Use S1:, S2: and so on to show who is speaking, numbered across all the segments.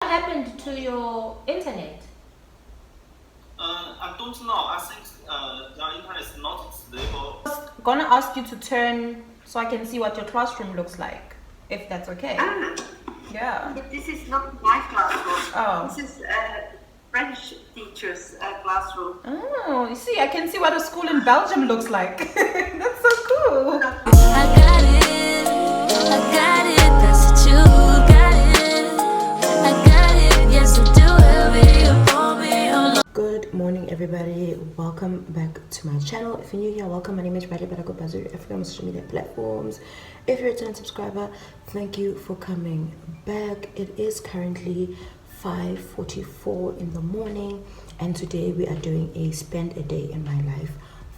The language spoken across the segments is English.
S1: happened to your internet?
S2: I don't know. I think the internet is not stable.
S1: I'm gonna ask you to turn so I can see what your classroom looks like, if that's okay.
S3: Ah,
S1: Yeah.
S3: but this is not my classroom.
S1: Oh.
S3: This is French teacher's classroom.
S1: Oh, you see, I can see what a school in Belgium looks like. That's so cool.
S4: I got it, that's what you got it. I got it, yes I do, baby, you pull me on.
S5: Good morning, everybody. Welcome back to my channel. If you're new here, welcome. My name is Bradley.d.hlatshwayo, Africa on social media platforms. If you're a return subscriber, thank you for coming back. It is currently 5:44 in the morning, and today we are doing a spend a day in my life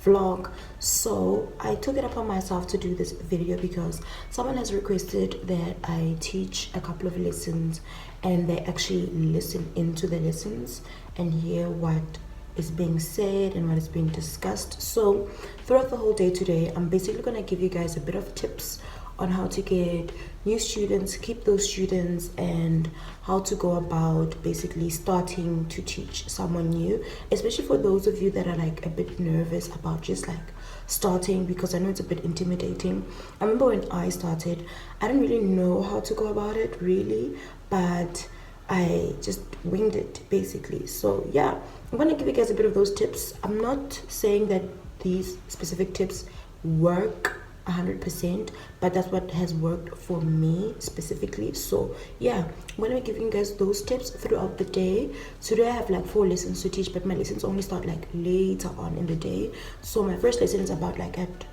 S5: vlog. So I took it upon myself to do this video because someone has requested that I teach a couple of lessons and they actually listen into the lessons and hear what is being said and what is being discussed. So throughout the whole day today, I'm basically going to give you guys a bit of tips on how to get new students, keep those students, and how to go about basically starting to teach someone new, especially for those of you that are like a bit nervous about just like starting, because I know it's a bit intimidating. I remember when I started, I didn't really know how to go about it really, but I just winged it basically. So yeah, I'm gonna give you guys a bit of those tips. I'm not saying that these specific tips work 100%, but that's what has worked for me specifically. So yeah, I'm gonna be giving you guys those tips throughout the day. Today I have like 4 lessons to teach, but my lessons only start like later on in the day. So my first lesson is about like at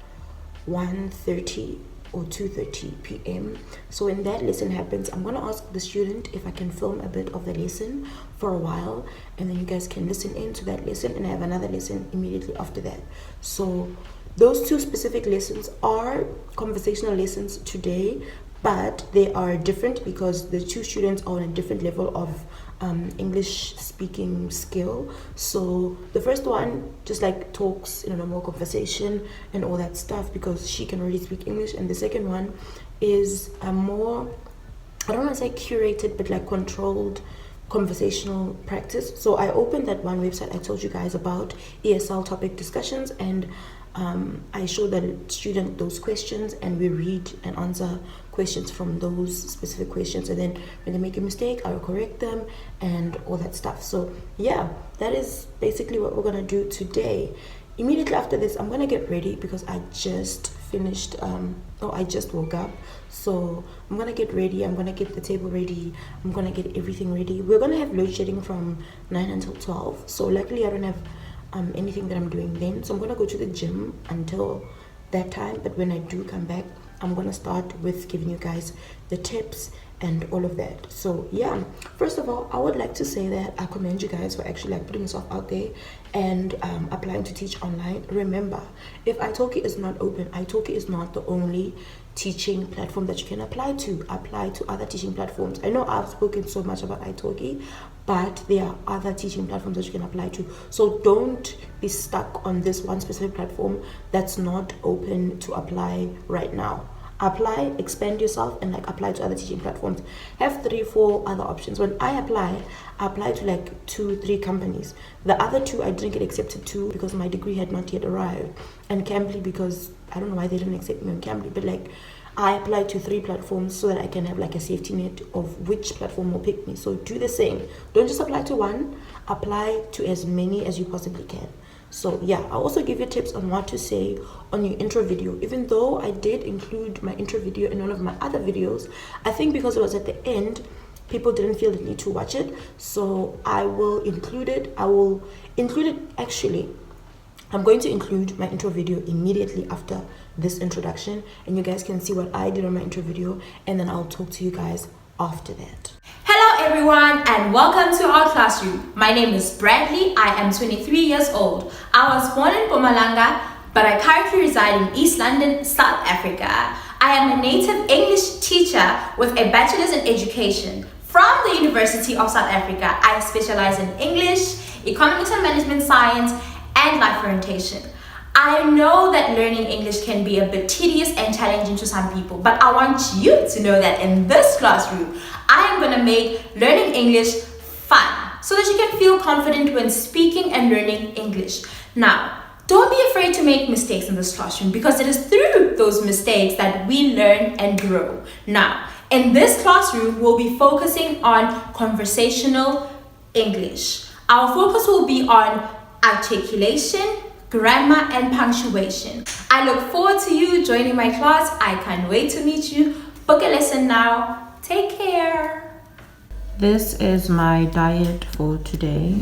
S5: 1:30 or 2:30 p.m. So when that lesson happens, I'm gonna ask the student if I can film a bit of the lesson for a while, and then you guys can listen into that lesson, and I have another lesson immediately after that. So those 2 specific lessons are conversational lessons today, but they are different because the 2 students are on a different level of English speaking skill. So the first one just like talks in a normal conversation and all that stuff because she can already speak English, and the second one is a more, I don't want to say curated, but like controlled conversational practice. So I opened that one website I told you guys about, ESL topic discussions, and I show the student those questions, and we read and answer questions from those specific questions, and then when they make a mistake, I'll correct them and all that stuff. So yeah, that is basically what we're gonna do today. Immediately after this, I'm gonna get ready because I just finished I just woke up. So I'm gonna get ready, I'm gonna get the table ready, I'm gonna get everything ready. We're gonna have load shedding from 9 until 12, so luckily I don't have anything that I'm doing then, so I'm gonna go to the gym until that time. But when I do come back, I'm gonna start with giving you guys the tips and all of that. So yeah, first of all, I would like to say that I commend you guys for actually like putting yourself out there and applying to teach online. Remember, if iTalki is not open, iTalki is not the only teaching platform that you can apply to other teaching platforms. I know I've spoken so much about iTalki, but there are other teaching platforms that you can apply to. So don't be stuck on this one specific platform that's not open to apply right now. Apply, expand yourself, and like apply to other teaching platforms. Have 3-4 other options. When I applied to like 2-3 companies. The other 2 I didn't get accepted to because my degree had not yet arrived, and Cambly because I don't know why they didn't accept me on Cambly, but like I applied to 3 platforms so that I can have like a safety net of which platform will pick me. So do the same. Don't just apply to one, apply to as many as you possibly can. So yeah, I'll also give you tips on what to say on your intro video. Even though I did include my intro video in one of my other videos, I think because it was at the end, people didn't feel the need to watch it. So I will include it. Actually, I'm going to include my intro video immediately after this introduction, and you guys can see what I did on my intro video, and then I'll talk to you guys after that.
S1: Hello everyone, and welcome to our classroom. My name is Bradley. I am 23 years old. I was born in Mpumalanga, but I currently reside in East London, South Africa. I am a native English teacher with a bachelor's in education from the University of South Africa. I specialize in English, economics and management science, and life orientation. I know that learning English can be a bit tedious and challenging to some people, but I want you to know that in this classroom, I am going to make learning English fun so that you can feel confident when speaking and learning English. Now, don't be afraid to make mistakes in this classroom because it is through those mistakes that we learn and grow. Now, in this classroom, we'll be focusing on conversational English. Our focus will be on articulation, grammar, and punctuation. I look forward to you joining my class. I can't wait to meet you. Book a lesson now. Take care.
S5: This is my diet for today.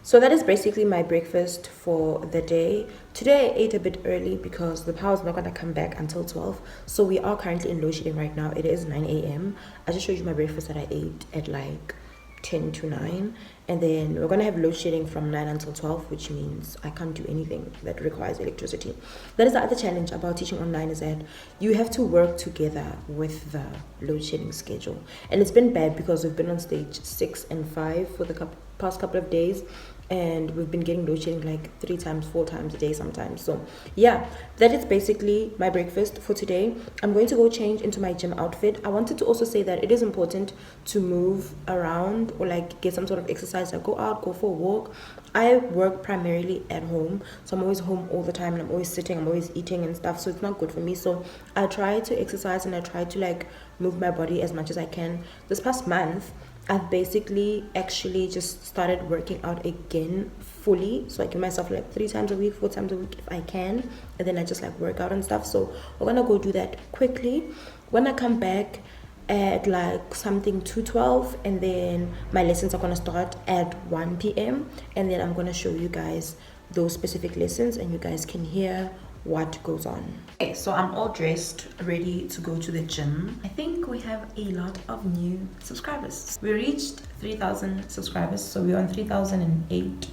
S5: So that is basically my breakfast for the day. Today I ate a bit early because the power's not gonna come back until 12. So we are currently in load shedding right now. It is 9 a.m. I just showed you my breakfast that I ate at like 10 to 9. And then we're gonna have load shedding from 9 until 12, which means I can't do anything that requires electricity. That is the other challenge about teaching online, is that you have to work together with the load shedding schedule. And it's been bad because we've been on stage 6 and 5 for the past couple of days, and we've been getting load shedding like 3 times, 4 times a day sometimes. So yeah, that is basically my breakfast for today. I'm going to go change into my gym outfit. I wanted to also say that it is important to move around or like get some sort of exercise, like go out, go for a walk. I work primarily at home, so I'm always home all the time and I'm always sitting, I'm always eating and stuff, so it's not good for me. So I try to exercise and I try to like move my body as much as I can. This past month I've basically actually just started working out again fully, so I give myself like 3 times a week, 4 times a week if I can, and then I just like work out and stuff. So we're gonna go do that quickly. When I come back at like something 2:12, and then my lessons are gonna start at 1 p.m. and then I'm gonna show you guys those specific lessons and you guys can hear what goes on. Okay, so I'm all dressed, ready to go to the gym. I think we have a lot of new subscribers. We reached 3,000 subscribers, so we're on 3,008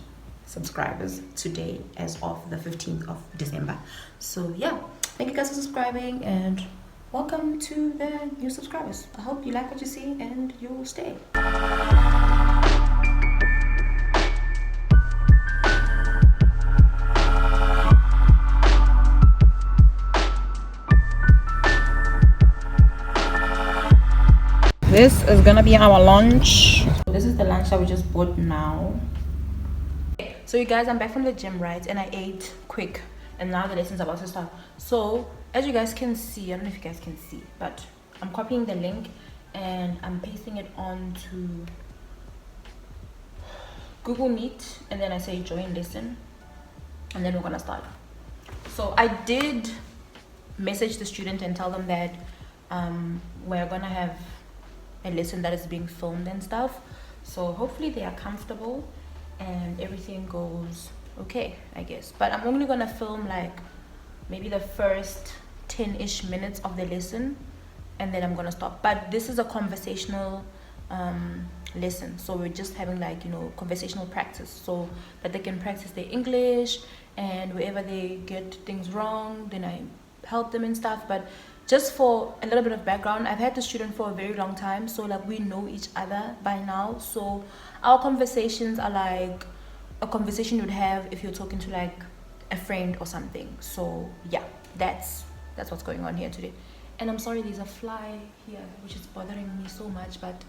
S5: subscribers today as of the 15th of December. So yeah, thank you guys for subscribing and welcome to the new subscribers. I hope you like what you see and you'll stay. This is gonna be our lunch. This is the lunch that we just bought now. So you guys, I'm back from the gym, right? And I ate quick and now the lesson's about to start. So as you guys can see, I don't know if you guys can see, but I'm copying the link and I'm pasting it onto Google Meet, and then I say join lesson, and then we're gonna start. So I did message the student and tell them that we're gonna have a lesson that is being filmed and stuff, so hopefully they are comfortable and everything goes okay, I guess. But I'm only gonna film like maybe the first 10-ish minutes of the lesson and then I'm gonna stop. But this is a conversational lesson, so we're just having like, you know, conversational practice so that they can practice their English, and wherever they get things wrong then I help them and stuff. But just for a little bit of background, I've had the student for a very long time, so like we know each other by now. So our conversations are like a conversation you'd have if you're talking to like a friend or something. So yeah, that's what's going on here today. And I'm sorry, there's a fly here which is bothering me so much, but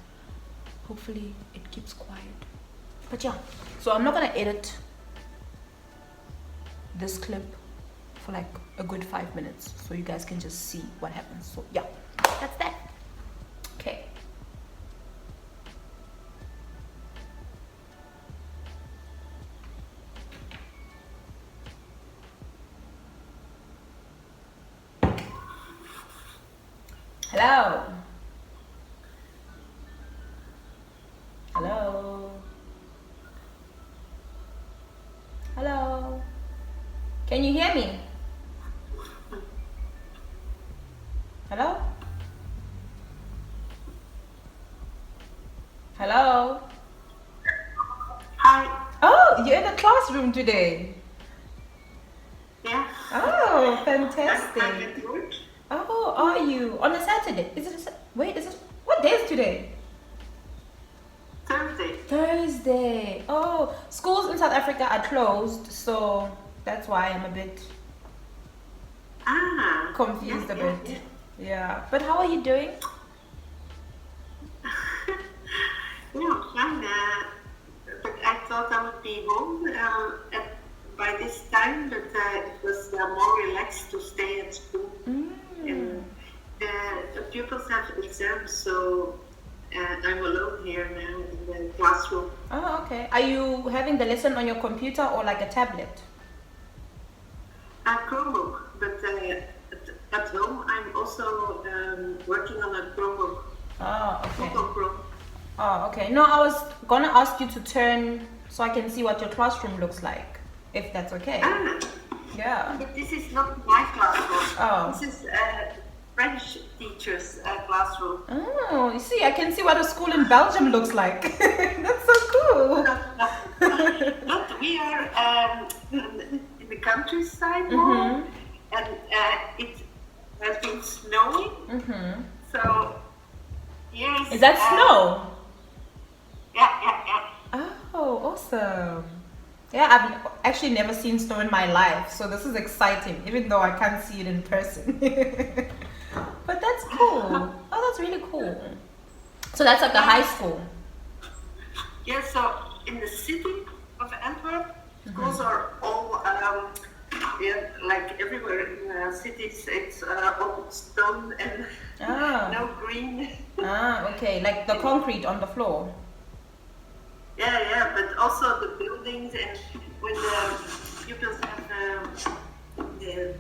S5: hopefully it keeps quiet. But yeah, so I'm not gonna edit this clip for like a good 5 minutes, so you guys can just see what happens. So yeah, that's that. Okay. Hello. Hello. Hello. Can you hear me? Hello? Hello?
S3: Hi.
S1: Oh, you're in the classroom today.
S3: Yeah.
S1: Oh,
S3: I'm
S1: fantastic.
S3: at work.
S1: Oh, are you? On a Saturday? Is it wait, is it, what day is today?
S3: Thursday.
S1: schools in South Africa are closed, so that's why I'm a bit confused a bit. Yeah. But how are you doing?
S3: Yeah, fine. But I thought I would be home by this time, but it was more relaxed to stay at school. And the pupils have exams, so I'm alone here now in the classroom.
S1: Oh, okay. Are you having the lesson on your computer or like a tablet?
S3: A Chromebook, but at home I'm also working on a Chromebook.
S1: Oh, okay.
S3: Google Chrome.
S1: Oh, okay. No, I was gonna ask you to turn so I can see what your classroom looks like, if that's okay. Yeah.
S3: But this is not my classroom.
S1: Oh.
S3: This is French teacher's classroom.
S1: Oh, you see, I can see what a school in Belgium looks like. That's so cool.
S3: But we are in the countryside more, and it has been snowing. So yes.
S1: Is that snow?
S3: Yeah.
S1: Oh, awesome. Yeah, I've actually never seen snow in my life, so this is exciting, even though I can't see it in person. But that's cool. Oh, that's really cool. So that's like a high school.
S3: Yeah, so in the city of Antwerp, schools are all, like everywhere in cities, it's all stone and no green.
S1: Okay, like the concrete on the floor.
S3: Yeah, but also the buildings, and when the pupils have the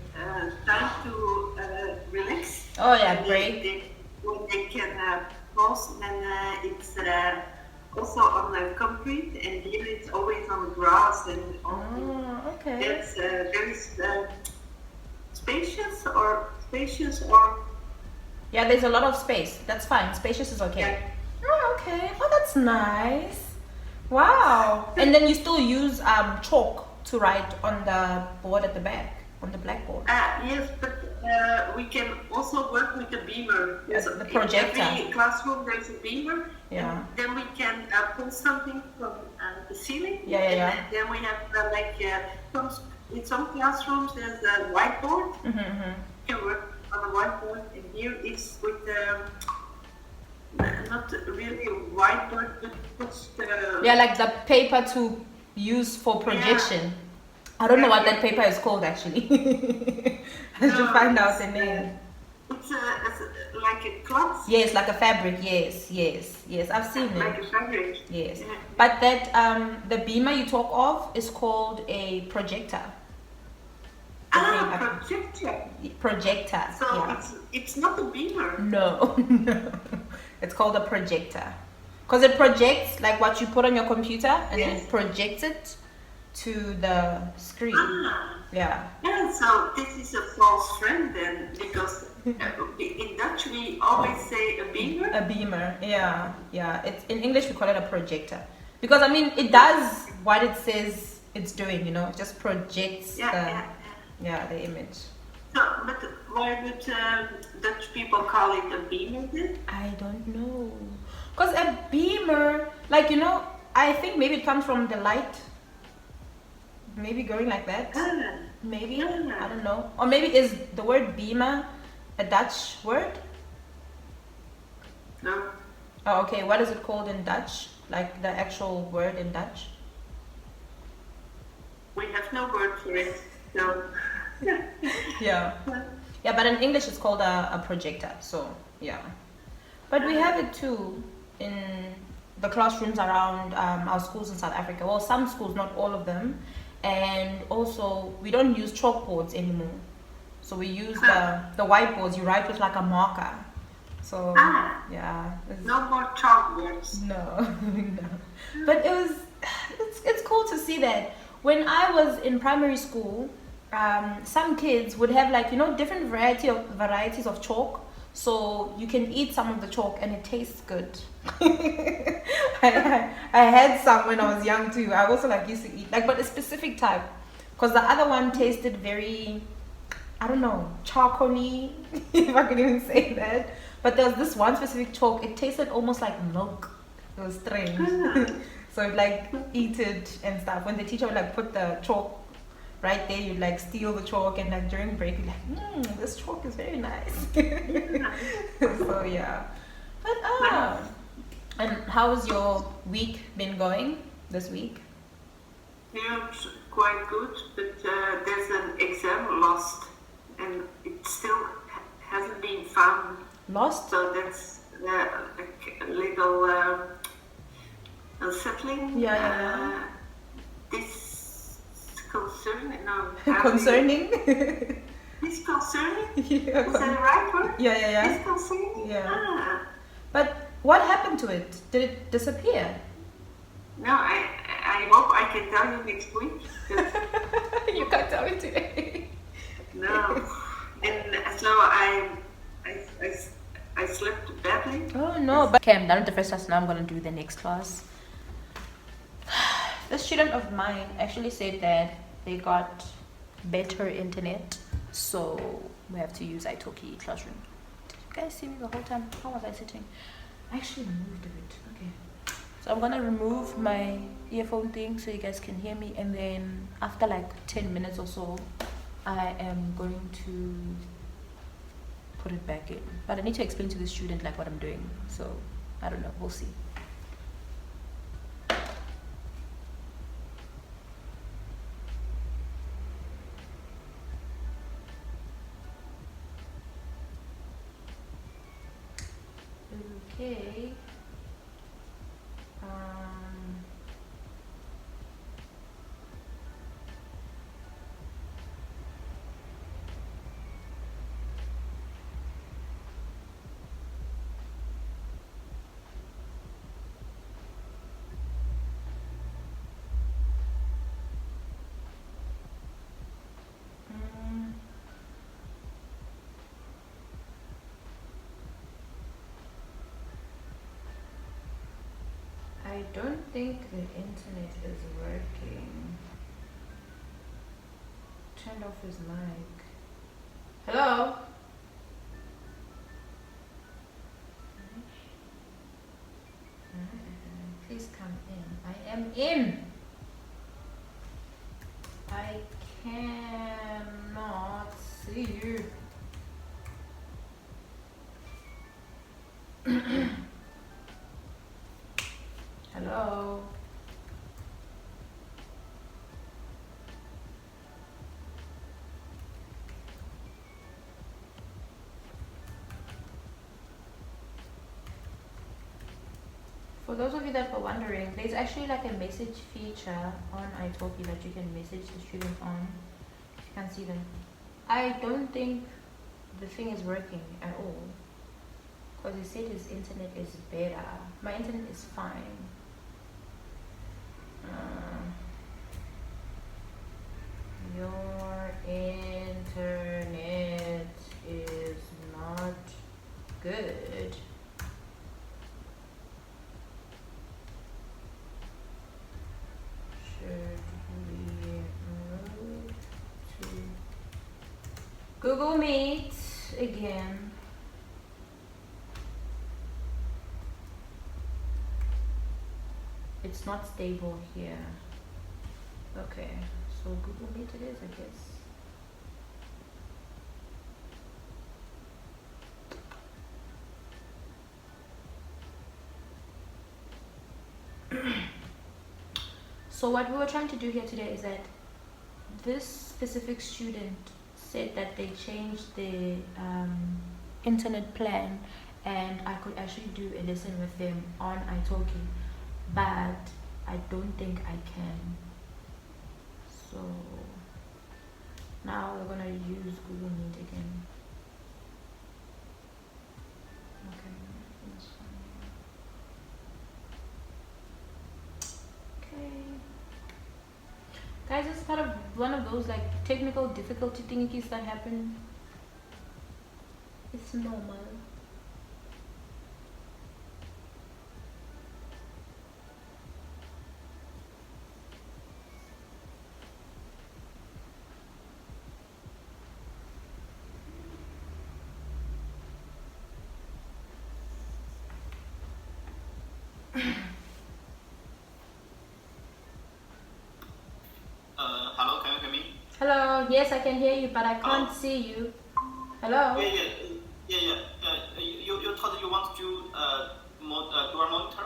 S3: time to relax.
S1: Oh yeah, break.
S3: When they can pause, then it's also on the concrete, and here it's always on grass and on.
S1: Okay.
S3: It's very spacious or.
S1: Yeah, there's a lot of space. That's fine. Spacious is okay.
S3: Yeah.
S1: Oh, okay. Oh, that's nice. Wow. And then you still use chalk to write on the board at the back, on the blackboard.
S3: Yes, but we can also work with the beamer. So
S1: the projector.
S3: In every classroom there's a beamer.
S1: Yeah.
S3: And then we can pull something from the ceiling.
S1: Yeah.
S3: And then we have in some classrooms there's a whiteboard. You can work on a whiteboard, and here is with not really a whiteboard, but just
S1: like the paper to use for projection. I don't know what that paper is called actually. I should find out the name.
S3: It's like a cloth.
S1: Yes, like a fabric. Yes. I've seen it.
S3: Like a fabric.
S1: Yes,
S3: Yeah.
S1: but that the beamer you talk of is called a projector.
S3: Projector.
S1: Projector.
S3: So
S1: yeah.
S3: it's not a beamer.
S1: No, it's called a projector because it projects like what you put on your computer and then it projects it to the screen. Yeah.
S3: Yeah, so this is a false friend then, because in Dutch we always say a beamer.
S1: A beamer, yeah. It's in English we call it a projector because I mean it does what it says it's doing. It just projects the image.
S3: So, but why would Dutch people call it a beamer then?
S1: I don't know, because a beamer, I think maybe it comes from the light. Maybe going like that. Maybe. I don't know. Or maybe is the word beamer a Dutch word?
S3: No.
S1: Oh, okay. What is it called in Dutch? Like the actual word in Dutch?
S3: We have no word for it. No.
S1: Yeah. Yeah, but in English it's called a projector. So, yeah. But we have it too in the classrooms around our schools in South Africa. Well, some schools, not all of them. And also, we don't use chalkboards anymore. So we use the whiteboards. You write with like a marker. So, yeah.
S3: No more chalkboards.
S1: No. But it's cool to see that. When I was in primary school, some kids would have different varieties of chalk. So you can eat some of the chalk and it tastes good. I had some when I was young too. I also used to eat but a specific type, because the other one tasted very, I don't know, charcoaly, if I can even say that. But there was this one specific chalk. It tasted almost like milk. It was strange. So you'd like eat it and stuff. When the teacher would like put the chalk right there, you'd like steal the chalk, and like during break you'd like, this chalk is very nice. So yeah. But and how's your week been going this week?
S3: Yeah, it's quite good, but there's an exam lost, and it still hasn't been found.
S1: Lost?
S3: So that's a little unsettling.
S1: Yeah.
S3: Disconcerting. No,
S1: Concerning?
S3: Disconcerting?
S1: Yeah.
S3: Is that the right word?
S1: Yeah.
S3: Disconcerting?
S1: Yeah.
S3: Ah.
S1: But what happened to it? Did it disappear?
S3: No, I hope I can tell you next week.
S1: You can't tell me today.
S3: No. And so I slept badly.
S1: Oh no, but okay, I'm done with the first class. Now I'm gonna do the next class. The student of mine actually said that they got better internet, so we have to use iTalki classroom. Did you guys see me the whole time? How was I sitting? I actually moved a bit. Okay. So I'm gonna remove my earphone thing so you guys can hear me, and then after like 10 minutes or so, I am going to put it back in. But I need to explain to the student like what I'm doing. So I don't know. We'll see. Okay. I don't think the internet is working. Turned off his mic. Hello? Please come in. I am in. I cannot see you. Hello? For those of you that were wondering, there's actually like a message feature on iTalki that you can message the students on. If you can't see them. I don't think the thing is working at all. Because he said his internet is better. My internet is fine. Your internet is not good. Should we move to Google Meet again? It's not stable here. Okay, so Google Meet it is, I guess. So what we were trying to do here today is that this specific student said that they changed the internet plan, and I could actually do a lesson with them on iTalki, but I don't think I can. So now we're gonna use Google Meet again. Okay, that's fine. Okay. Guys, it's part of one of those like technical difficulty thingies that happen. It's normal. Hello. Yes, I can hear you, but I can't see you. Hello.
S2: You thought you want to dual monitor?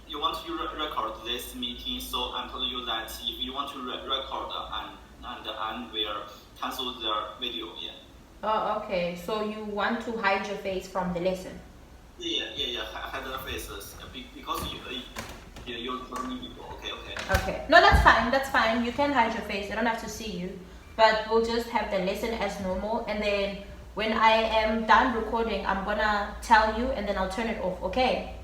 S2: You want to record this meeting, so I told you that if you want to record and will cancel the video. Yeah.
S1: Oh, okay. So you want to hide your face from the lesson?
S2: Hide the faces because you told me before. Okay.
S1: Okay. No, that's fine. That's fine. You can hide your face. I don't have to see you. But we'll just have the lesson as normal, and then when I am done recording, I'm gonna tell you, and then I'll turn it off. Okay?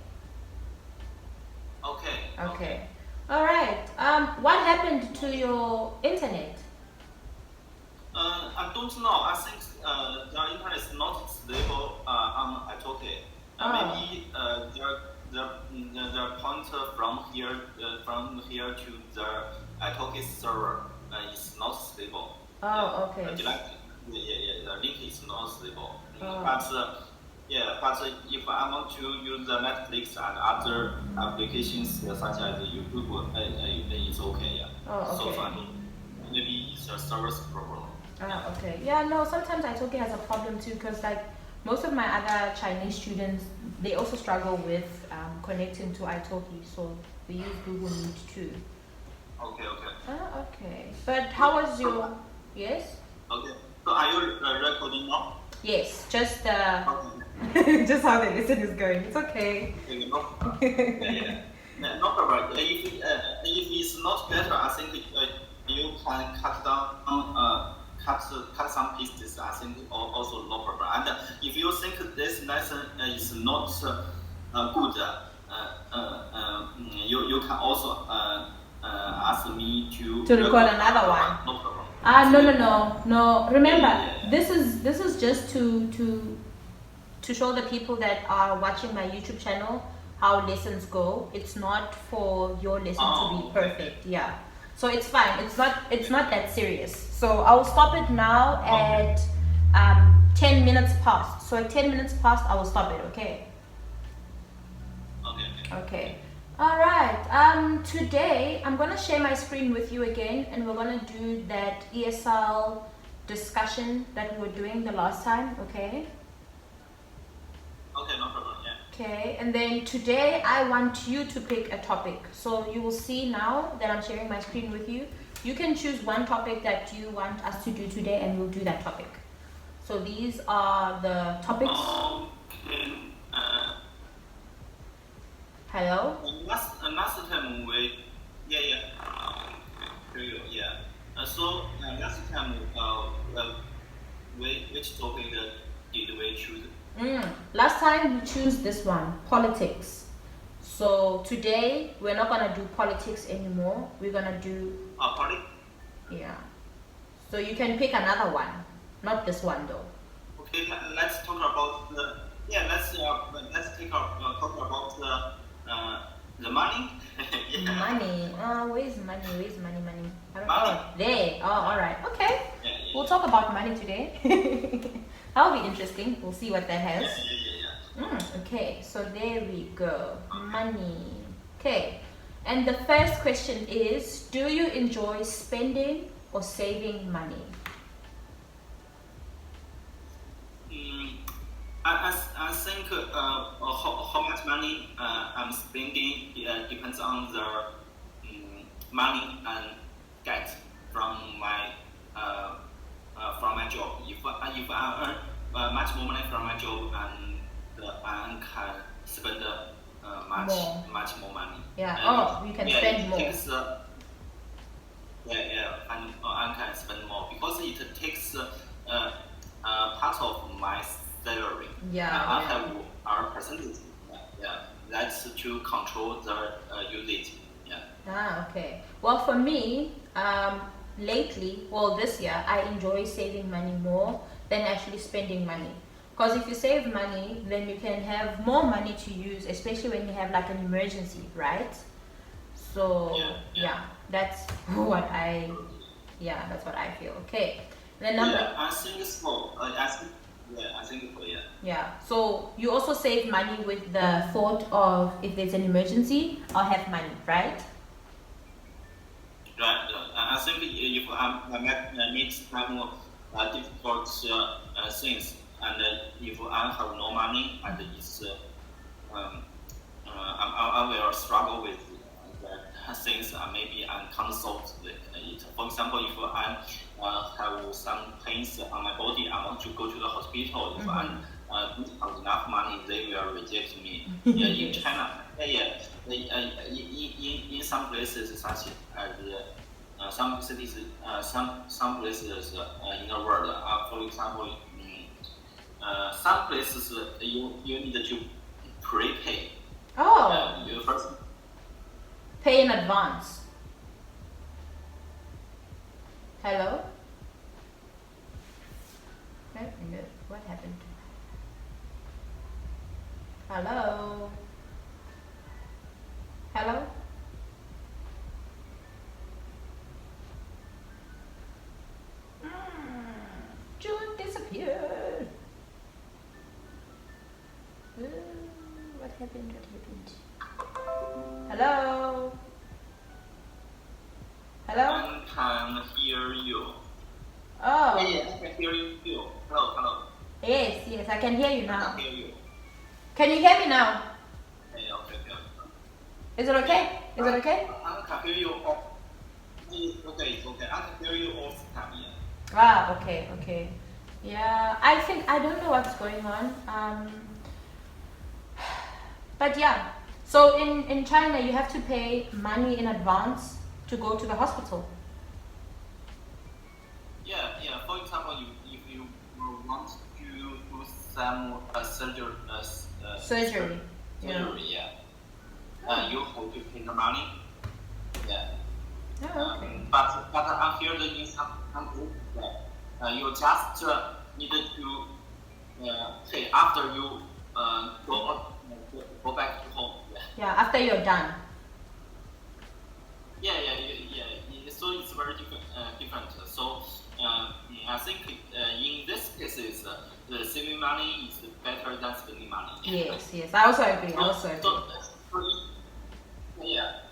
S2: Okay.
S1: All right. What happened to your internet?
S2: I don't know. I think the internet is not stable on iTalki. Maybe the pointer from here to the iTalki server is not stable.
S1: Oh, okay.
S2: The link is not stable.
S1: Oh.
S2: But if I want to use the Netflix and other applications such as YouTube, it's okay. Yeah.
S1: Oh, okay.
S2: So maybe it's a service problem.
S1: Okay. Yeah, no, sometimes iTalki has a problem too, because like most of my other Chinese students, they also struggle with connecting to iTalki, so we use Google Meet too.
S2: Okay.
S1: Okay. But how was your... Yes?
S2: Okay. So are you recording now?
S1: Yes, just
S2: Okay.
S1: just how the lesson is going. It's okay.
S2: No problem. If it's not better, I think you can cut down cut some pieces. I think also no problem. And if you think this lesson is not good, you can also ask me to
S1: record another one.
S2: No problem.
S1: No. Remember, this is just to show the people that are watching my YouTube channel how lessons go. It's not for your lesson to be perfect. Yeah. So it's fine. It's not that serious. So I will stop it now at 10 minutes past. So at 10 minutes past, I will stop it. Okay. Okay. All right. Today I'm gonna share my screen with you again, and we're gonna do that ESL discussion that we were doing the last time. Okay.
S2: Okay, no problem. Yeah.
S1: Okay, and then today I want you to pick a topic. So you will see now that I'm sharing my screen with you. You can choose one topic that you want us to do today, and we'll do that topic. So these are the topics.
S2: Okay.
S1: Hello?
S2: Last time we so last time which topic did we choose?
S1: Last time we choose this one, politics. So today we're not gonna do politics anymore. We're gonna do
S2: Politics.
S1: Yeah. So you can pick another one, not this one though.
S2: Okay, let's talk about let's talk about the money.
S1: Money. Where's money? I don't
S2: Money.
S1: know. There. Oh, all right. Okay.
S2: Yeah.
S1: We'll talk about money today. That'll be interesting. We'll see what that has. Okay, so there we go. Money. Okay. And the first question is, do you enjoy spending or saving money?
S2: I think how much money I'm spending depends on the money and get from my job. If I earn much more money from my job, and I can spend much more money.
S1: Yeah. You can spend more.
S2: I can spend more because it takes part of my salary. I have our percentage. That's to control the usage.
S1: Okay. Well, for me, lately, this year, I enjoy saving money more than actually spending money. Because if you save money, then you can have more money to use, especially when you have like an emergency, right? So that's what I feel. Okay. The number.
S2: I think so. I think so.
S1: Yeah. So you also save money with the thought of if there's an emergency, I'll have money, right?
S2: Right. I think if I meet some difficult things, and if I have no money, and it's I will struggle with that things. Maybe I can't solve it. For example, if I have some pains on my body, I want to go to the hospital. If I don't have enough money, they will reject me. In China, in some places such as some cities, some places in the world, for example, some places you need to prepay.
S1: Oh,
S2: You first
S1: pay in advance. Hello? What happened? Hello? Hello? June disappeared. What happened? Hello? Hello?
S2: I can hear you.
S1: Oh.
S2: Yes, I can hear you. Hello.
S1: Yes, I can hear you
S2: I
S1: now.
S2: can hear you.
S1: Can you hear me now?
S2: Okay.
S1: Is it okay? Is it okay?
S2: I can hear you. It's okay. I can hear you all the time. Yeah.
S1: Ah, okay. Yeah, I don't know what's going on. But yeah. So in China, you have to pay money in advance to go to the hospital.
S2: Yeah. For example, if you want to do some surgery.
S1: Surgery.
S2: Yeah. You have to pay the money. Yeah.
S1: Oh, okay.
S2: But I hear that in some groups you just need to pay after you go back to home.
S1: Yeah, after you're done.
S2: Yeah. So it's very different. So I think in this cases, the saving money is better than spending money.
S1: Yes. I also agree.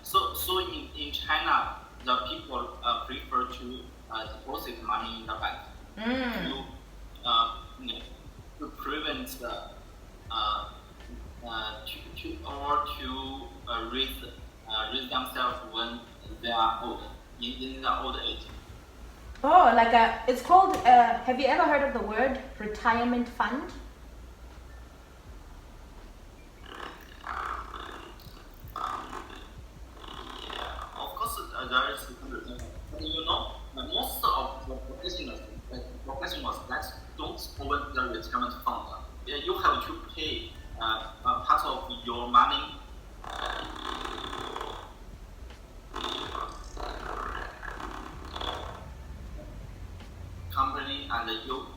S2: So in China, the people prefer to deposit money in the bank to prevent to raise themselves when they are old in the old age.
S1: Oh, it's called. Have you ever heard of the word retirement fund?
S2: Of course, there is but most of the professionals that don't own the retirement fund, you have to pay part of your money. Company and you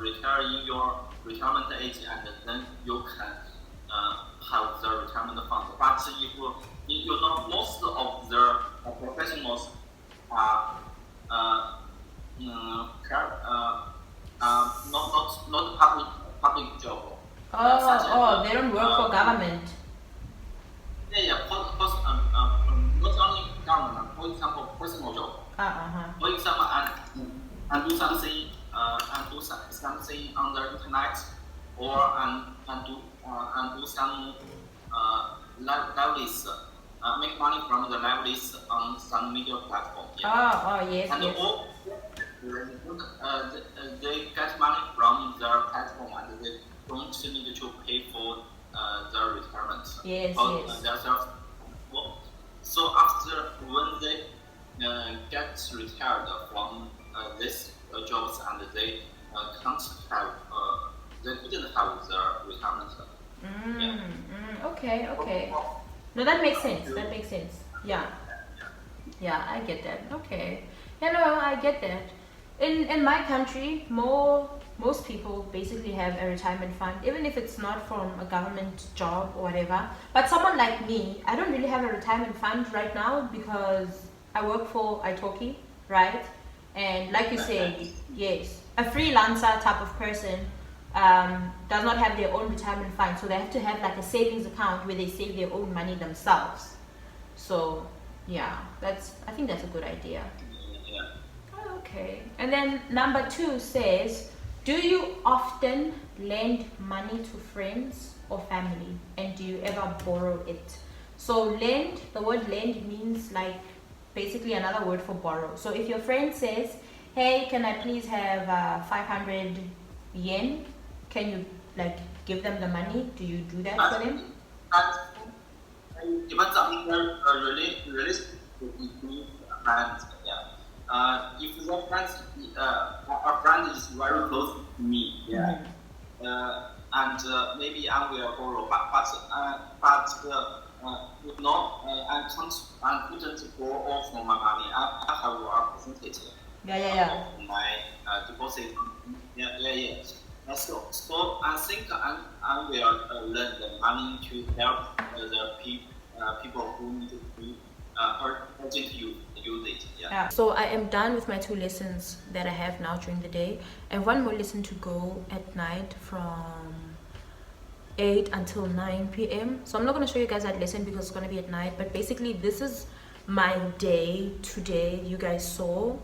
S2: retire in your retirement age, and then you can have the retirement fund. But if most of the professionals are not public job.
S1: They don't work for government.
S2: Not only government. For example, personal job. For example, and do something on the internet, or and do some livelihoods, make money from the livelihoods on some media platform.
S1: Yes.
S2: And all they get money from their platform, and they don't need to pay for their retirement.
S1: Yes.
S2: So after when they get retired from these jobs, and they can't have, they couldn't have their retirement.
S1: Okay. No, that makes sense. Yeah, I get that. Okay. I get that. In my country, most people basically have a retirement fund, even if it's not from a government job or whatever. But someone like me, I don't really have a retirement fund right now because I work for iTalki, right? And like you said, yes, a freelancer type of person does not have their own retirement fund, so they have to have like a savings account where they save their own money themselves. So Yeah, I think that's a good idea.
S2: Yeah.
S1: Oh, okay. And then number 2 says, do you often lend money to friends or family, and do you ever borrow it? So lend, the word lend means like basically another word for borrow. So if your friend says, hey, can I please have 500 yen, can you like give them the money? Do you do that for them?
S2: It depends on their relationship with friends. Yeah. If the friends, a friend is very close to me, yeah, and maybe I will borrow, you know, I couldn't borrow from my money. I have a percentage of my deposit. Yeah. So I think I will lend the money to help the people who need to urgent use it. Yeah.
S1: So I am done with my 2 lessons that I have now during the day. I have 1 more lesson to go at night from 8 until 9 p.m. So I'm not going to show you guys that lesson because it's going to be at night. But basically, this is my day today. You guys saw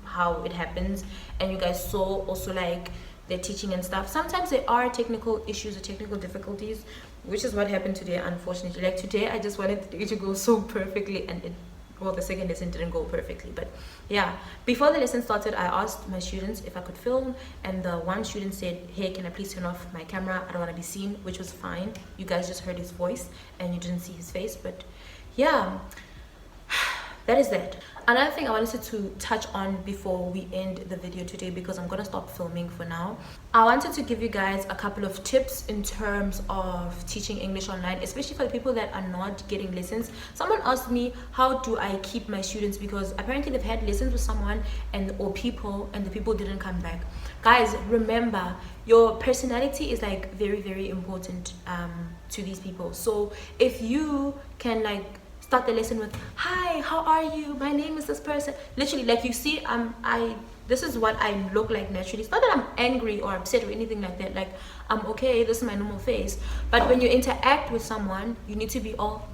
S1: how it happens, and you guys saw also like the teaching and stuff. Sometimes there are technical issues or technical difficulties, which is what happened today, unfortunately. Like today, I just wanted it to go so perfectly, and the second lesson didn't go perfectly. But yeah, before the lesson started, I asked my students if I could film, and the one student said, hey, can I please turn off my camera? I don't want to be seen, which was fine. You guys just heard his voice and you didn't see his face. But yeah, that is that. Another thing I wanted to touch on before we end the video today, because I'm gonna stop filming for now, I wanted to give you guys a couple of tips in terms of teaching English online, especially for the people that are not getting lessons. Someone asked me, how do I keep my students, because apparently they've had lessons with someone and the people didn't come back. Guys, remember, your personality is like very, very important to these people. So if you can like start the lesson with, hi, how are you, my name is this person, literally, like you see, this is what I look like naturally. It's not that I'm angry or upset or anything like that. Like, I'm okay, this is my normal face. But when you interact with someone, you need to be all,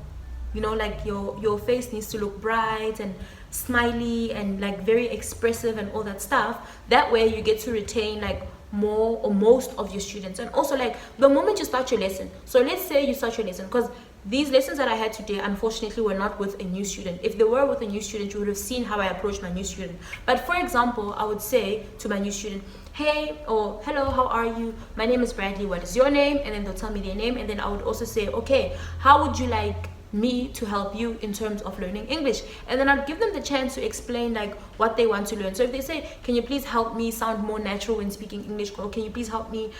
S1: you know, like your face needs to look bright and smiley and like very expressive and all that stuff. That way you get to retain like more or most of your students. And also like the moment you start your lesson, so let's say you start your lesson, because these lessons that I had today, unfortunately, were not with a new student. If they were with a new student, you would have seen how I approached my new student. But for example, I would say to my new student, hey, or hello, how are you? My name is Bradley, what is your name? And then they'll tell me their name. And then I would also say, okay, how would you like me to help you in terms of learning English? And then I'd give them the chance to explain like what they want to learn. So if they say, can you please help me sound more natural when speaking English, or can you please help me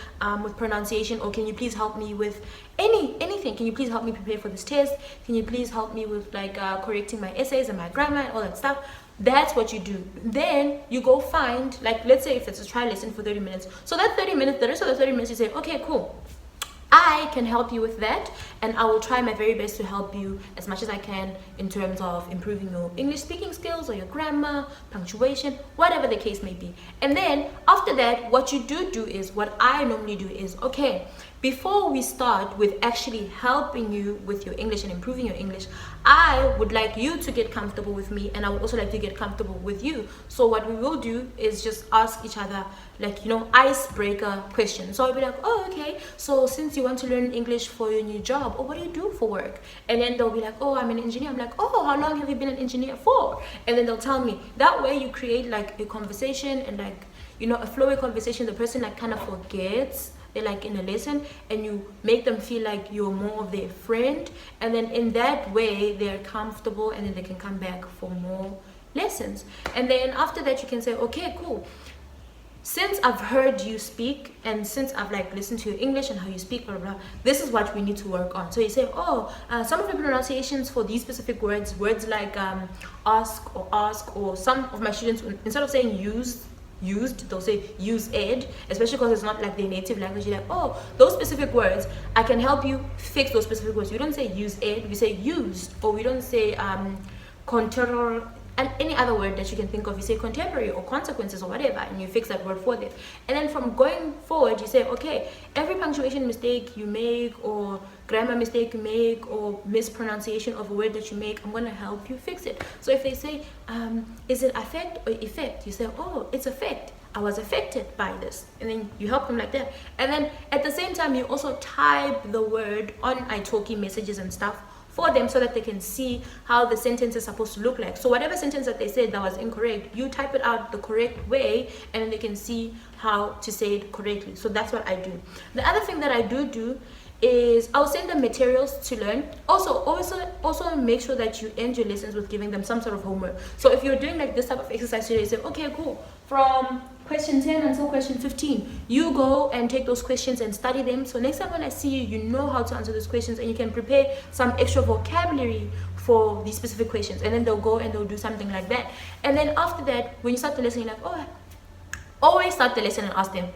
S1: with pronunciation, or can you please help me with anything, can you please help me prepare for this test, can you please help me with like correcting my essays and my grammar and all that stuff, that's what you do. Then you go find, like, let's say if it's a trial lesson for 30 minutes, so that 30 minutes, the rest of the 30 minutes you say, okay, cool, I can help you with that, and I will try my very best to help you as much as I can in terms of improving your English speaking skills or your grammar, punctuation, whatever the case may be. And then after that, what you do is, what I normally do is, okay, before we start with actually helping you with your English and improving your English, I would like you to get comfortable with me, and I would also like to get comfortable with you. So what we will do is just ask each other, like, you know, icebreaker questions. So I'll be like, oh, okay, so since you want to learn English for your new job, or what do you do for work? And then they'll be like, oh, I'm an engineer. I'm like, oh, how long have you been an engineer for? And then they'll tell me. That way you create like a conversation, and like, you know, a flowy conversation. The person like kind of forgets they're like in a lesson, and you make them feel like you're more of their friend, and then in that way they're comfortable, and then they can come back for more lessons. And then after that you can say, okay, cool, since I've heard you speak, and since I've like listened to your English and how you speak, blah, blah, blah, this is what we need to work on. So you say, oh, some of the pronunciations for these specific words like ask, or some of my students, instead of saying used, they'll say use ed, especially because it's not like their native language. You're like, oh, those specific words, I can help you fix those specific words. We don't say use ed, we say used, or we don't say control, and any other word that you can think of. You say contemporary or consequences or whatever, and you fix that word for them. And then from going forward, you say, okay, every
S5: punctuation mistake you make, or grammar mistake you make, or mispronunciation of a word that you make, I'm going to help you fix it. So if they say, is it affect or effect? You say, oh, it's affect. I was affected by this. And then you help them like that. And then at the same time, you also type the word on iTalki messages and stuff for them so that they can see how the sentence is supposed to look like. So whatever sentence that they said that was incorrect, you type it out the correct way, and then they can see how to say it correctly. So that's what I do. The other thing that I do is I'll send them materials to learn. Also make sure that you end your lessons with giving them some sort of homework. So if you're doing like this type of exercise today, say, okay, cool, from question 10 until question 15, you go and take those questions and study them. So next time when I see you, you know how to answer those questions, and you can prepare some extra vocabulary for these specific questions. And then they'll go and they'll do something like that. And then after that, when you start the lesson, you're like, oh, always start the lesson and ask them.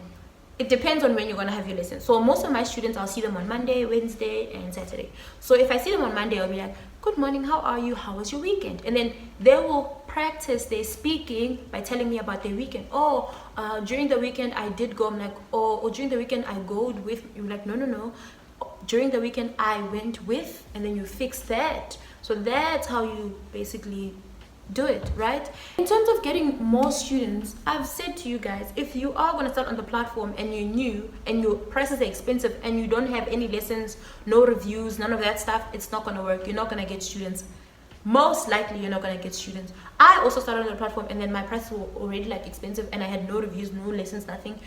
S5: It depends on when you're going to have your lesson. So most of my students, I'll see them on Monday, Wednesday, and Saturday. So if I see them on Monday, I'll be like, good morning, how are you? How was your weekend? And then they will practice their speaking by telling me about their weekend. Oh, during the weekend I did go. I'm like, oh, during the weekend I go with. You're like, no. During the weekend I went with, and then you fix that. So that's how you basically do it, right? In terms of getting more students, I've said to you guys, if you are going to start on the platform and you're new and your prices are expensive and you don't have any lessons, no reviews, none of that stuff, it's not going to work. You're not going to get students. Most likely you're not going to get students. I also started on the platform, and then my prices were already like expensive, and I had no reviews, no lessons, nothing.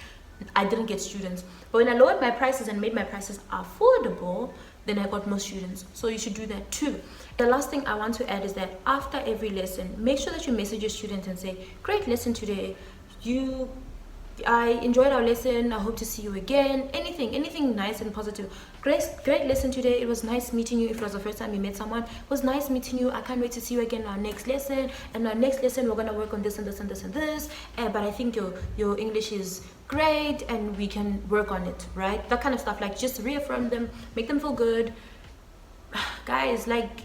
S5: I didn't get students. But when I lowered my prices and made my prices affordable, then I got more students. So you should do that too. The last thing I want to add is that after every lesson, make sure that you message your students and say, great lesson today. I enjoyed our lesson. I hope to see you again. Anything nice and positive. Great lesson today. It was nice meeting you. If it was the first time you met someone, it was nice meeting you. I can't wait to see you again in our next lesson. And our next lesson, we're gonna work on this and this and this and this. But I think your English is great, and we can work on it, right? That kind of stuff. Like, just reaffirm them, make them feel good. Guys, like,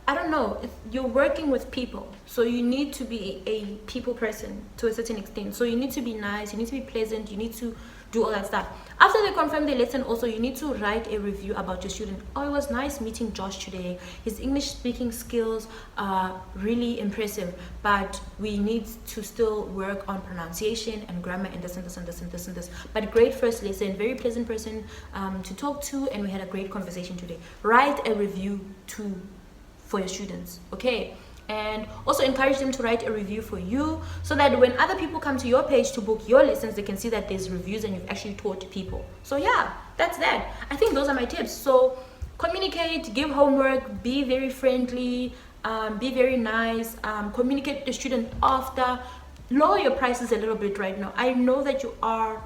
S5: I don't know, you're working with people, so you need to be a people person to a certain extent. So you need to be nice, you need to be pleasant, you need to do all that stuff. After they confirm their lesson, also you need to write a review about your student. Oh, it was nice meeting Josh today. His English speaking skills are really impressive, but we need to still work on pronunciation and grammar and this and this and this and this and this. But great first lesson, very pleasant person to talk to, and we had a great conversation today. Write a review for your students, okay? And also encourage them to write a review for you, so that when other people come to your page to book your lessons, they can see that there's reviews and you've actually taught people. So yeah, that's that. I think those are my tips. So communicate, give homework, be very friendly, be very nice, communicate with the student after. Lower your prices a little bit right now. I know that you are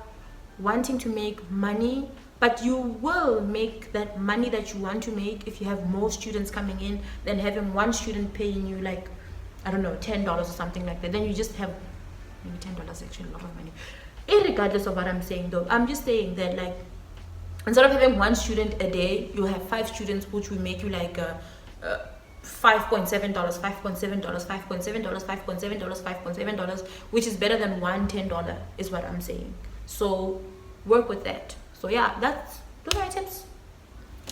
S5: wanting to make money, but you will make that money that you want to make if you have more students coming in than having one student paying you, like, I don't know, $10 or something like that. Then you just have maybe $10 actually a lot of money. Irregardless of what I'm saying though, I'm just saying that, like, instead of having one student a day, you have 5 students, which will make you like $5.7, $5.7, $5.7, $5.7, $5.7, which is better than one $10, is what I'm saying. So work with that. So yeah, those are my tips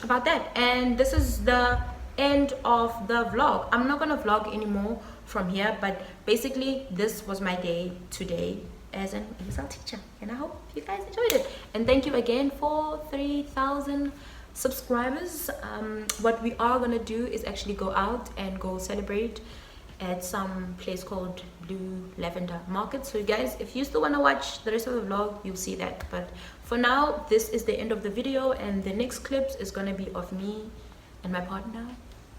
S5: about that. And this is the end of the vlog. I'm not gonna vlog anymore from here, but basically this was my day today as an ESL teacher, and I hope you guys enjoyed it. And thank you again for 3,000 subscribers. What we are gonna do is actually go out and go celebrate at some place called Blue Lavender Market. So you guys, if you still want to watch the rest of the vlog, you'll see that. But for now, this is the end of the video, and the next clips is going to be of me and my partner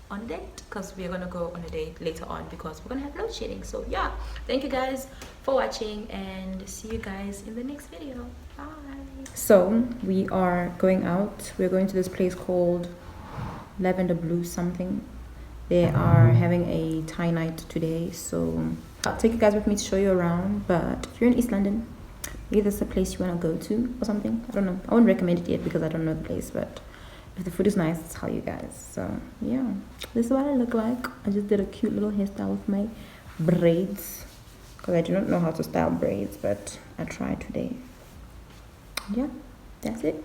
S5: on a date, because we're going to go on a date later on because we're going to have load shedding. So yeah, thank you guys for watching, and see you guys in the next video. Bye. So we are going out. We're going to this place called Lavender Blue something. They are having a Thai night today, so I'll take you guys with me to show you around. But if you're in East London, maybe there's a place you want to go to or something. I don't know. I won't recommend it yet because I don't know the place, but if the food is nice, I'll tell you guys. So yeah, this is what I look like. I just did a cute little hairstyle with my braids, because I do not know how to style braids, but I tried today. Yeah, that's it.